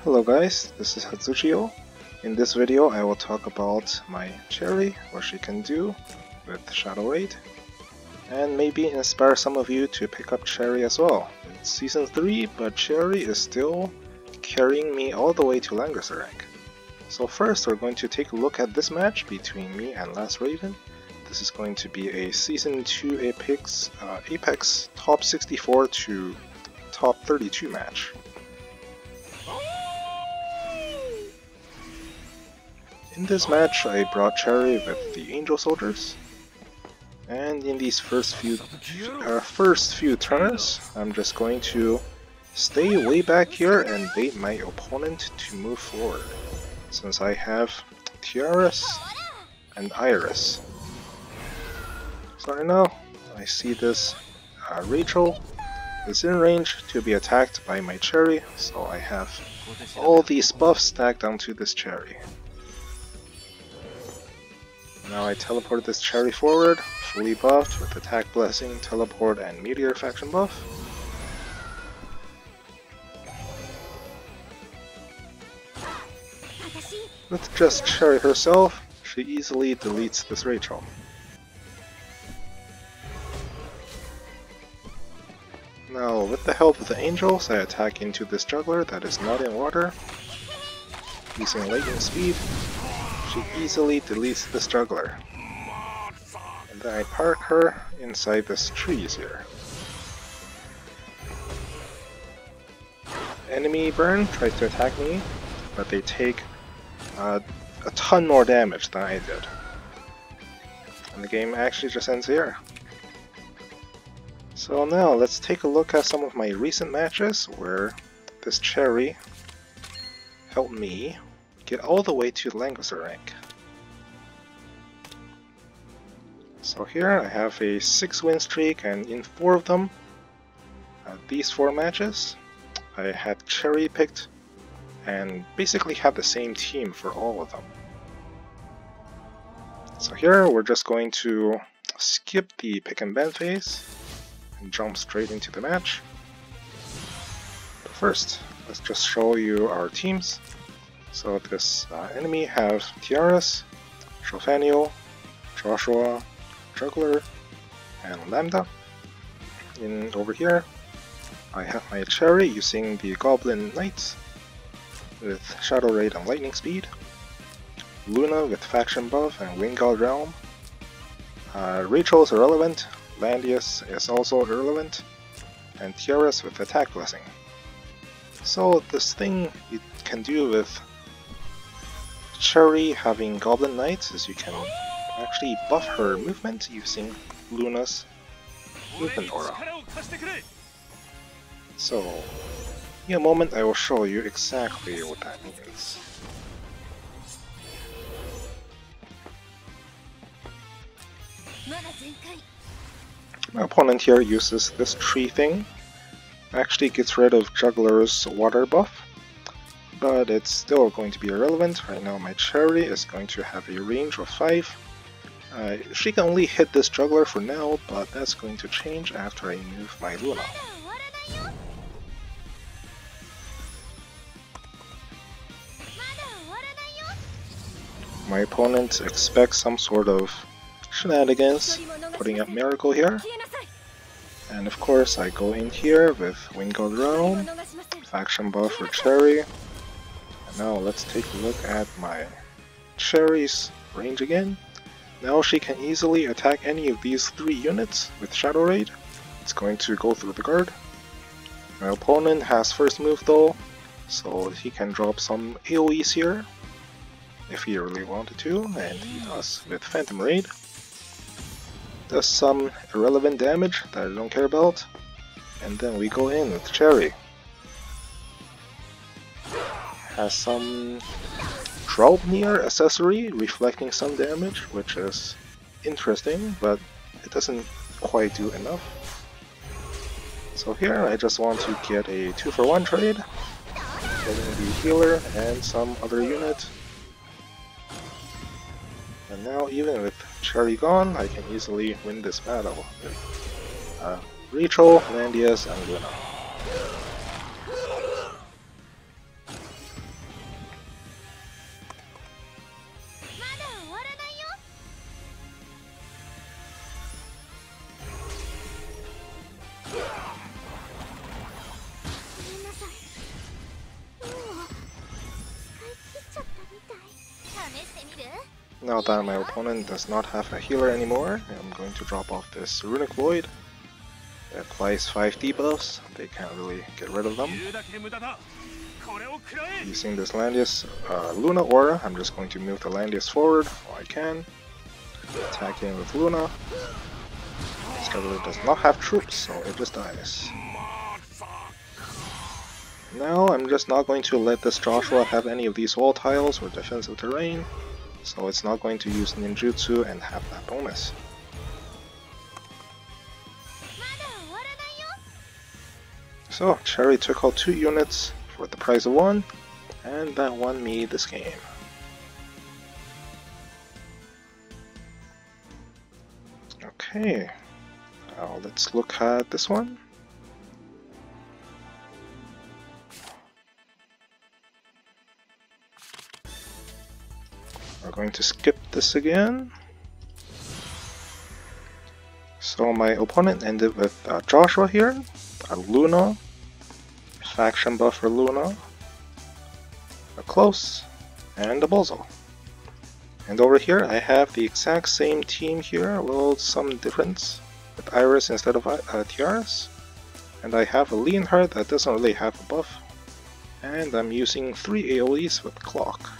Hello guys, this is Hatsuchio. In this video I will talk about my Cherie, what she can do with Shadow Raid, and maybe inspire some of you to pick up Cherie as well. It's Season 3, but Cherie is still carrying me all the way to Langrisser rank. So first we're going to take a look at this match between me and Last Raven. This is going to be a Season 2 Apex top 64 to top 32 match. In this match I brought Cherie with the Angel Soldiers, and in these first few turns I'm just going to stay way back here and bait my opponent to move forward, since I have Tiaras and Iris. So right now I see this Rachel is in range to be attacked by my Cherie, so I have all these buffs stacked onto this Cherie. Now I teleport this Cherie forward, fully buffed with Attack Blessing, Teleport, and Meteor faction buff. With just Cherie herself, she easily deletes this Rachel. Now with the help of the angels, I attack into this juggler that is not in water. Using lightning speed, she easily deletes this juggler. And then I park her inside this trees here. Enemy burn tries to attack me, but they take a ton more damage than I did. And the game actually just ends here. So now let's take a look at some of my recent matches where this Cherie helped me get all the way to Langrisser rank. So here I have a 6-win streak, and in 4 of them, these 4 matches, I had Cherie picked and basically had the same team for all of them. So here we're just going to skip the pick and ban phase and jump straight into the match. But first, let's just show you our teams. So this enemy has Tiaras, Shofaniel, Joshua, Juggler, and Lambda. Over here, I have my Cherie using the Goblin Knights with Shadow Raid and Lightning Speed, Luna with Faction Buff and Winged Realm, Rachel is irrelevant, Landius is also irrelevant, and Tiaras with Attack Blessing. So this thing you can do with Cherie having Goblin Knights is you can actually buff her movement using Luna's movement aura. So in a moment I will show you exactly what that means. My opponent here uses this tree thing, actually gets rid of Juggler's water buff, but it's still going to be irrelevant. Right now my Cherie is going to have a range of 5. She can only hit this juggler for now, but that's going to change after I move my Luna. My opponent expects some sort of shenanigans, putting up Miracle here. And of course I go in here with Winged Realm, faction buff for Cherie. And now let's take a look at my Cherie's range again. Now she can easily attack any of these 3 units with Shadow Raid. It's going to go through the guard. My opponent has first move though, so he can drop some AoEs here if he really wanted to, and he does with Phantom Raid. Does some irrelevant damage that I don't care about, and then we go in with Cherie. Has some Draupnir accessory reflecting some damage, which is interesting, but it doesn't quite do enough. So here I just want to get a 2-for-1 trade, getting the healer and some other unit. And now even with Cherie gone, I can easily win this battle with Rachel, Landius, and Luna. Now that my opponent does not have a healer anymore, I'm going to drop off this Runic Void. It applies 5 debuffs, they can't really get rid of them. Using this Landius Luna Aura, I'm just going to move the Landius forward while I can. Attack in with Luna. This guy really does not have troops, so it just dies. Now I'm just not going to let this Joshua have any of these wall tiles or defensive terrain, so it's not going to use ninjutsu and have that bonus. So Cherie took out 2 units for the price of 1, and that won me this game. Okay, now let's look at this one. We're going to skip this again. So my opponent ended with Joshua here, a Luna, faction buff for Luna, a Close, and a Bozo. And over here I have the exact same team here, a little some difference with Iris instead of Tiaras. And I have a Leonhardt that doesn't really have a buff. And I'm using 3 AoEs with Clock.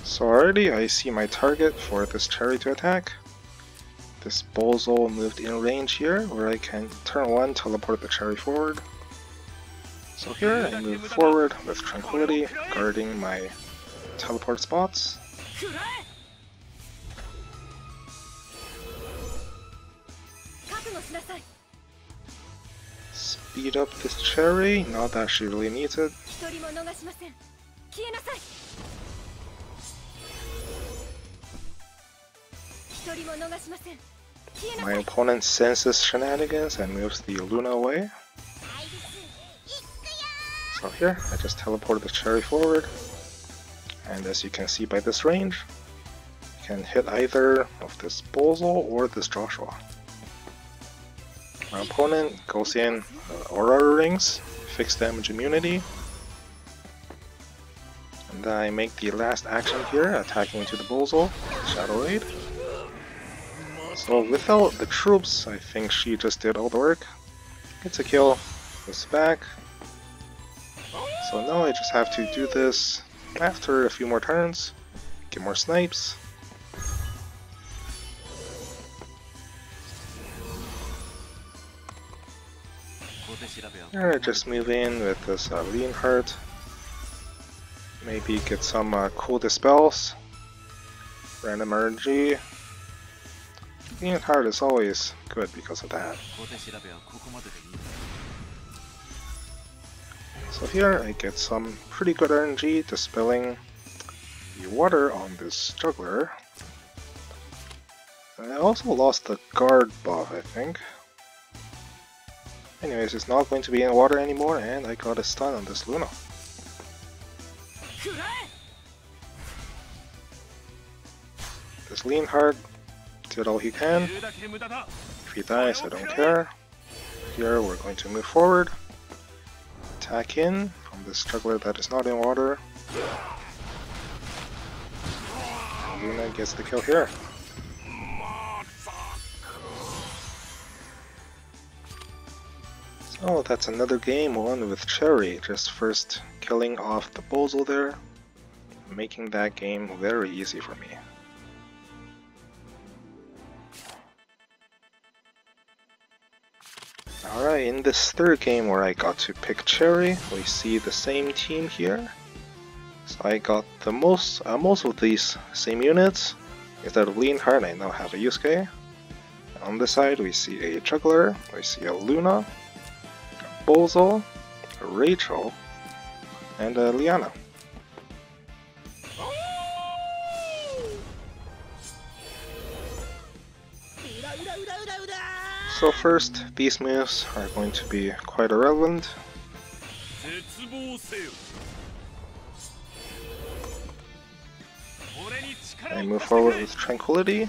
So already I see my target for this Cherie to attack. This Bozo moved in range here, where I can turn 1, teleport the Cherie forward. So here I move forward with Tranquility, guarding my teleport spots. Speed up this Cherie, not that she really needs it. My opponent senses shenanigans and moves the Luna away. So here, I just teleport the Cherie forward, and as you can see by this range, you can hit either of this Bozo or this Joshua. My opponent goes in Aura Rings, fixed damage immunity, and I make the last action here, attacking into the Bozo, Shadow Raid. So without the troops, I think she just did all the work. Gets a kill, goes back. So now I just have to do this after a few more turns, get more snipes. And I just move in with this Leonhardt. Maybe get some cool dispels. Random RNG. Leonhardt is always good because of that. So here I get some pretty good RNG dispelling the water on this juggler. And I also lost the guard buff, I think. Anyways, it's not going to be in water anymore, and I got a stun on this Luna. This Leonhardt did all he can. If he dies, I don't care. Here we're going to move forward. Attack in on this juggler that is not in water. Luna gets the kill here. So that's another game won with Cherie, just first killing off the Bozo there, making that game very easy for me. Alright, in this third game where I got to pick Cherie, we see the same team here. So I got the most of these same units. Instead of Leonhardt, I now have a Yusuke. On this side we see a Juggler, we see a Luna, a Bozo, a Rachel, and a Liana. So first, these moves are going to be quite irrelevant. I move forward with Tranquility,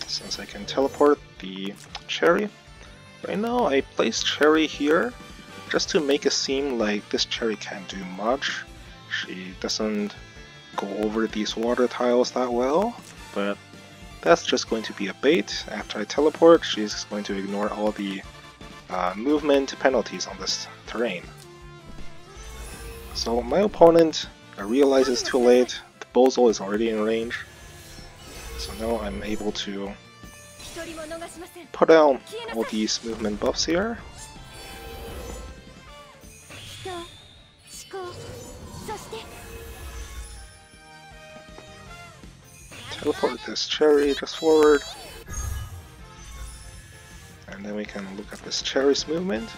since I can teleport the Cherie. Right now I placed Cherie here just to make it seem like this Cherie can't do much. She doesn't go over these water tiles that well, but that's just going to be a bait. After I teleport, she's going to ignore all the movement penalties on this terrain. So my opponent realizes too late, the Bozo is already in range, so now I'm able to put down all these movement buffs here. Teleport this Cherie just forward. And then we can look at this Cherie's movement.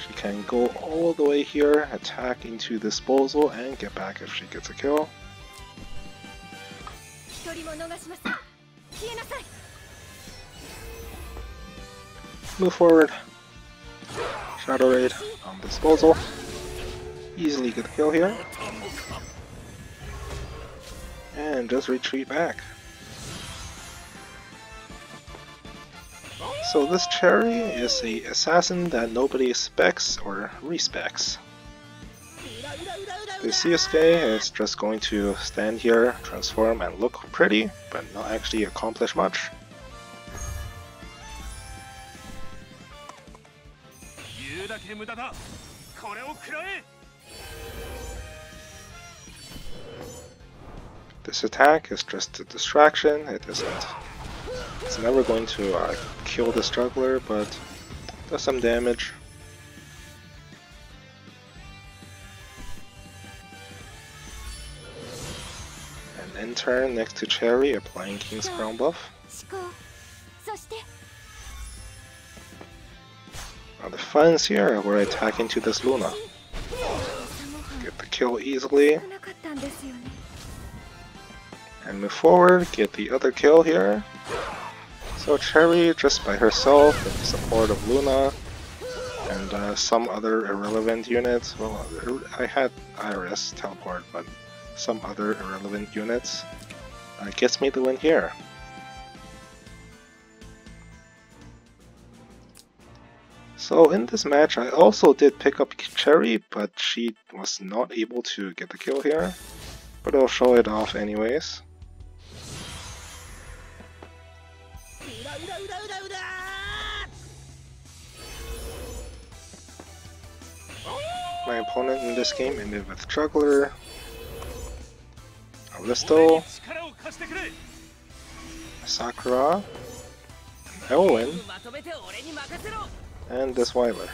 She can go all the way here, attack into this Bozo, and get back if she gets a kill. Move forward. Shadow Raid on this Bozo. Easily get a kill here. And just retreat back. So this Cherie is a assassin that nobody expects or respects. The CSK is just going to stand here, transform and look pretty, but not actually accomplish much. This attack is just a distraction, it's never going to kill this juggler, but does some damage. And end turn next to Cherie, applying King's Crown buff. Now the fun's here, we're attacking to this Luna. Get the kill easily. And move forward, get the other kill here. So Cherie just by herself with the support of Luna and some other irrelevant units. Well, I had Iris teleport, but some other irrelevant units gets me the win here. So in this match I also did pick up Cherie, but she was not able to get the kill here. But I'll show it off anyways. My opponent in this game ended with Juggler, Aristo, Sakura, Elwyn, and this Weiler.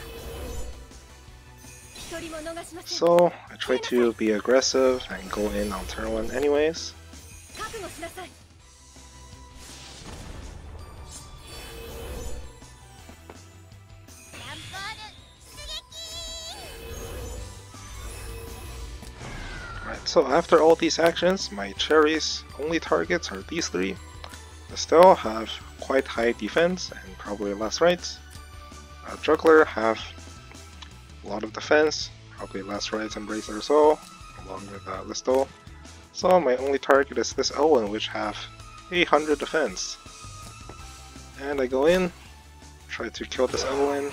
So I try to be aggressive and go in on turn 1 anyways. Right, so after all these actions, my Cherie's only targets are these three. They still have quite high defense and probably less rights. Juggler have a lot of defense, probably less rights and Bracer or so, along with Listo. So my only target is this Elwyn, which have 800 defense. And I go in, try to kill this Elwyn,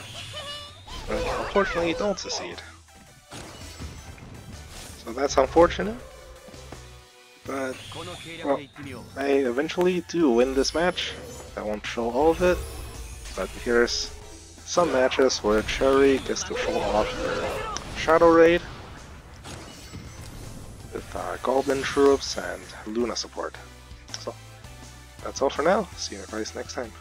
but unfortunately don't succeed. So that's unfortunate, but well, I eventually do win this match. I won't show all of it, but here's some matches where Cherie gets to show off her Shadow Raid with Goblin troops and Luna support. So that's all for now. See you guys next time.